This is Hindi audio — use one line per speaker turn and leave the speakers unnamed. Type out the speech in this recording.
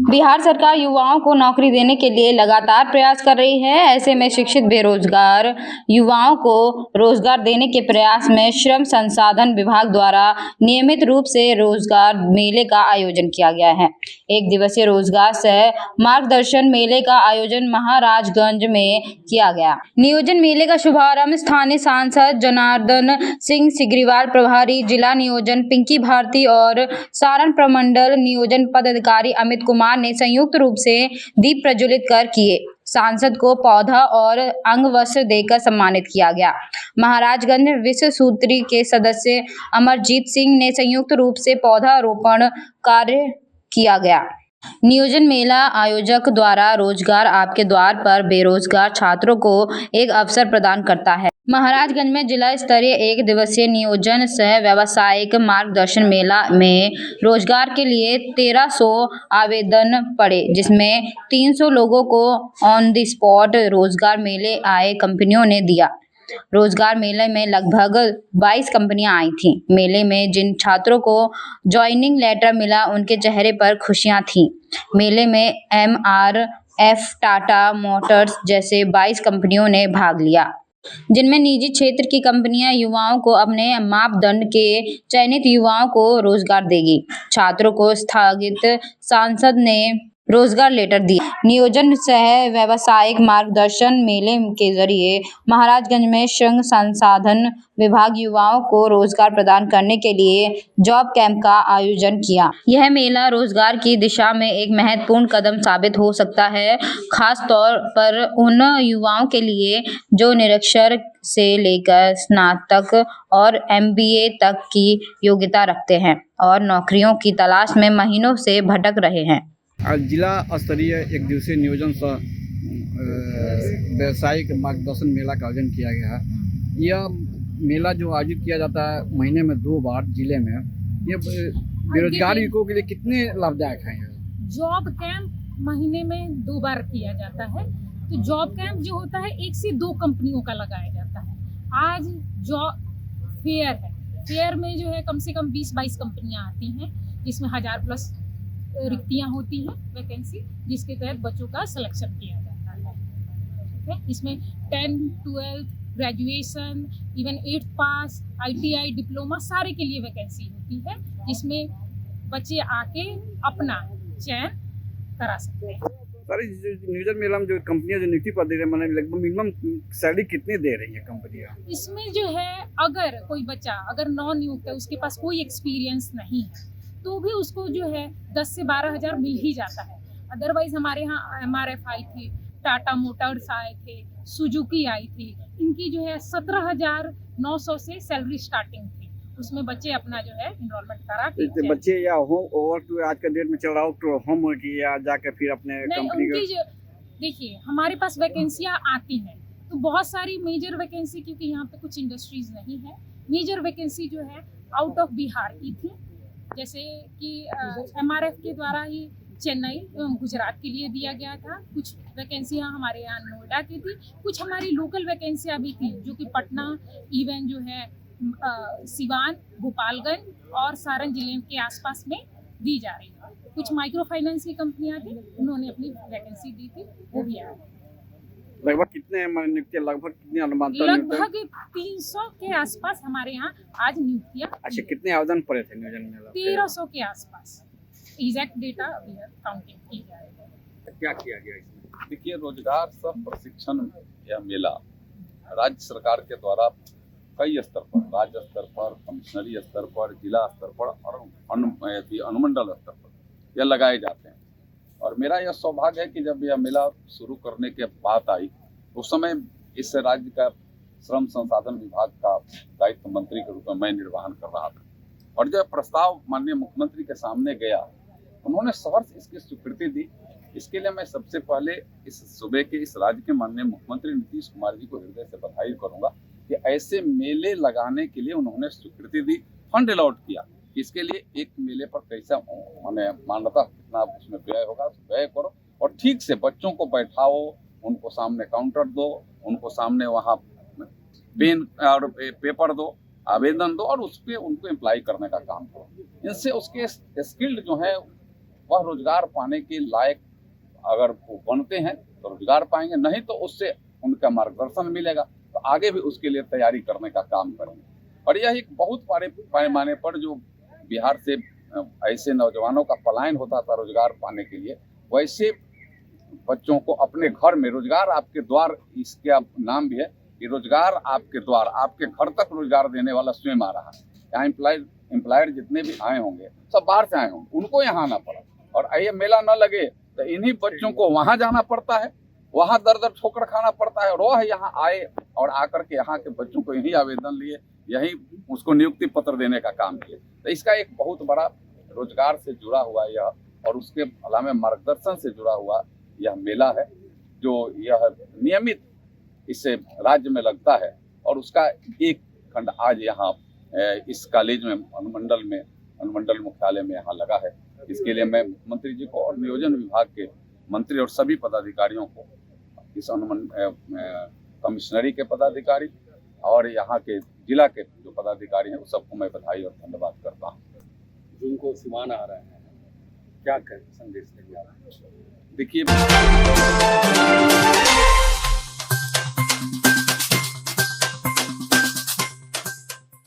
बिहार सरकार युवाओं को नौकरी देने के लिए लगातार प्रयास कर रही है। ऐसे में शिक्षित बेरोजगार युवाओं को रोजगार देने के प्रयास में श्रम संसाधन विभाग द्वारा नियमित रूप से रोजगार मेले का आयोजन किया गया है। एक दिवसीय रोजगार सह मार्गदर्शन मेले का आयोजन महाराजगंज में किया गया। नियोजन मेले का शुभारंभ स्थानीय सांसद जनार्दन सिंह सिग्रीवाल, प्रभारी जिला नियोजन पिंकी भारती और सारण प्रमंडल नियोजन पदाधिकारी अमित कुमार ने संयुक्त रूप से दीप प्रज्वलित कर किए। सांसद को पौधा और अंग वस्त्र देकर सम्मानित किया गया। महाराजगंज विश्व सूत्री के सदस्य अमरजीत सिंह ने संयुक्त रूप से पौधारोपण कार्य किया गया। नियोजन मेला आयोजक द्वारा रोजगार आपके द्वार पर बेरोजगार छात्रों को एक अवसर प्रदान करता है। महाराजगंज में जिला स्तरीय एक दिवसीय नियोजन सह व्यावसायिक मार्गदर्शन मेला में रोजगार के लिए 1300 आवेदन पड़े, जिसमें 300 लोगों को ऑन द स्पॉट रोजगार मेले आए कंपनियों ने दिया। रोजगार मेले में लगभग 22 कंपनियां आई थीं। मेले में जिन छात्रों को ज्वाइनिंग लेटर मिला, उनके चेहरे पर खुशियां थीं। मेले में MRF, टाटा मोटर्स जैसे 22 कंपनियों ने भाग लिया, जिनमें निजी क्षेत्र की कंपनियां युवाओं को अपने मापदंड के चयनित युवाओं को रोजगार देगी। छात्रों को स्थगित सांसद ने रोजगार लेटर दिया। नियोजन सह व्यावसायिक मार्गदर्शन मेले के जरिए महाराजगंज में श्रम संसाधन विभाग युवाओं को रोजगार प्रदान करने के लिए जॉब कैंप का आयोजन किया। यह मेला रोजगार की दिशा में एक महत्वपूर्ण कदम साबित हो सकता है, खास तौर पर उन युवाओं के लिए जो निरक्षर से लेकर स्नातक और MBA तक की योग्यता रखते हैं और नौकरियों की तलाश में महीनों से भटक रहे हैं।
आज जिला स्तरीय एक दिवसीय नियोजन सह व्यावसायिक मार्गदर्शन मेला का आयोजन किया गया है। यह मेला जो आयोजित किया जाता है महीने में 2 बार जिले में, ये बेरोजगार युवकों के लिए कितने लाभदायक है?
जॉब कैंप महीने में 2 बार किया जाता है। तो जॉब कैंप जो होता है 1 से 2 कंपनियों का लगाया जाता है। आज जॉब फेयर है, फेयर में जो है कम से कम 20-22 कंपनियां आती हैं, जिसमें 1000+ रिक्तियां होती हैं, वैकेंसी, जिसके तहत बच्चों का सिलेक्शन किया जाता है। ठीक है, इसमें 10, 12, ग्रेजुएशन, इवन 8th पास, ITI, डिप्लोमा सारे के लिए वैकेंसी होती है, जिसमें बच्चे आके अपना चयन करा सकते हैं।
सर, नियोजन मेला में जो कंपनियां जो नियुक्ति पर दे रही है, मैंने लगभग मिनिमम सैलरी कितनी दे रही है कंपनियां?
इसमें जो है अगर कोई बच्चा अगर नॉन नियुक्त है, उसके पास कोई एक्सपीरियंस नहीं है, तो भी उसको जो है 10 से 12 हज़ार मिल ही जाता है। अदरवाइज हमारे यहाँ MRF आई थी, टाटा मोटर्स आए थे, सुजुकी आई थी, इनकी जो है 17,900 से सैलरी स्टार्टिंग थी। उसमें बच्चे अपना जो है इनरोलमेंट करा के
बच्चे या होम ओवर टू आज के डेट में चल रहा हो तो होम की या जाकर फिर अपने कंपनी
उनकी जो देखिए हमारे पास वैकेंसियाँ आती हैं, तो बहुत सारी मेजर वैकेंसी, क्योंकि यहाँ पे कुछ इंडस्ट्रीज नहीं है, मेजर वैकेंसी जो है आउट ऑफ बिहार की थी। जैसे कि MRF के द्वारा ही चेन्नई एवं गुजरात के लिए दिया गया था। कुछ वैकेंसियाँ हमारे यहाँ नोएडा की थी, कुछ हमारी लोकल वैकेंसियाँ भी थी, जो कि पटना, इवन जो है सिवान, गोपालगंज और सारण जिले के आसपास में दी जा रही है। कुछ माइक्रो फाइनेंस की कंपनियाँ थी, उन्होंने अपनी वैकेंसी दी थी, वो भी आया।
लगभग कितने नियुक्तियां, लगभग कितने अनुमान?
लगभग 300 के आसपास हमारे यहाँ आज नियुक्तियां।
अच्छा, कितने आवेदन पड़े थे नियोजन में?
1300 के आसपास। एग्जैक्ट डेटा अभी काउंटिंग की जाएगी।
क्या किया गया इसमें?
देखिए, रोजगार सह प्रशिक्षण या मेला राज्य सरकार के द्वारा कई स्तर पर, राज्य स्तर पर, कमिश्नरी स्तर पर, जिला स्तर पर और अनुमंडल स्तर पर यह लगाए जाते हैं। और मेरा यह सौभाग्य है कि जब यह मेला शुरू करने के बात आई, उस समय इस राज्य का श्रम संसाधन विभाग का दायित्व मंत्री के रूप में मैं निर्वहन कर रहा था। और जब प्रस्ताव माननीय मुख्यमंत्री के सामने गया, उन्होंने सहर्ष इसकी स्वीकृति दी। इसके लिए मैं सबसे पहले इस सूबे के, इस राज्य के माननीय मुख्यमंत्री नीतीश कुमार जी को हृदय से बधाई करूंगा कि ऐसे मेले लगाने के लिए उन्होंने स्वीकृति दी, फंड अलॉट किया। इसके लिए एक मेले पर कैसा मैंने मान्यता कितना उसमें व्यय होगा, व्यय करो और ठीक से बच्चों को बैठाओ, उनको सामने काउंटर दो, उनको सामने वहाँ पेन और पेपर दो, आवेदन दो और उस पर उनको एम्प्लाई करने का काम करो। इनसे उसके स्किल्ड जो है वह रोजगार पाने के लायक अगर वो बनते हैं तो रोजगार पाएंगे, नहीं तो उससे उनका मार्गदर्शन मिलेगा तो आगे भी उसके लिए तैयारी करने का काम करेंगे। और यह एक बहुत बड़े पैमाने पर जो बिहार से ऐसे नौजवानों का पलायन होता था रोजगार पाने के लिए, वैसे बच्चों को अपने घर में रोजगार आपके द्वार, इसका नाम भी है कि रोजगार आपके द्वार, आपके घर तक रोजगार देने वाला स्वयं आ रहा है। यहाँ एम्प्लॉयर जितने भी आए होंगे सब बाहर से आए होंगे, उनको यहाँ आना पड़ा, और ये मेला न लगे तो इन्हीं बच्चों को वहाँ जाना पड़ता है, वहाँ दर दर ठोकर खाना पड़ता है, और वह यहाँ आए और आकर के यहाँ के बच्चों को यही आवेदन लिए, यही उसको नियुक्ति पत्र देने का काम किए। तो इसका एक बहुत बड़ा रोजगार से जुड़ा हुआ यह, और उसके अलावा मार्गदर्शन से जुड़ा हुआ यह मेला है, जो यह नियमित इससे राज्य में लगता है। और उसका एक खंड आज यहाँ इस कॉलेज में अनुमंडल मुख्यालय में यहाँ लगा है। इसके लिए मैं मंत्री जी को और नियोजन विभाग के मंत्री और सभी पदाधिकारियों को, इस कमिश्नरी के पदाधिकारी और यहाँ के जिला के जो पदाधिकारी हैं, उस सबको मैं बधाई और धन्यवाद करता हूँ।
जिनको सिवान आ रहे हैं, क्या संदेश देंगे आप?
देखिए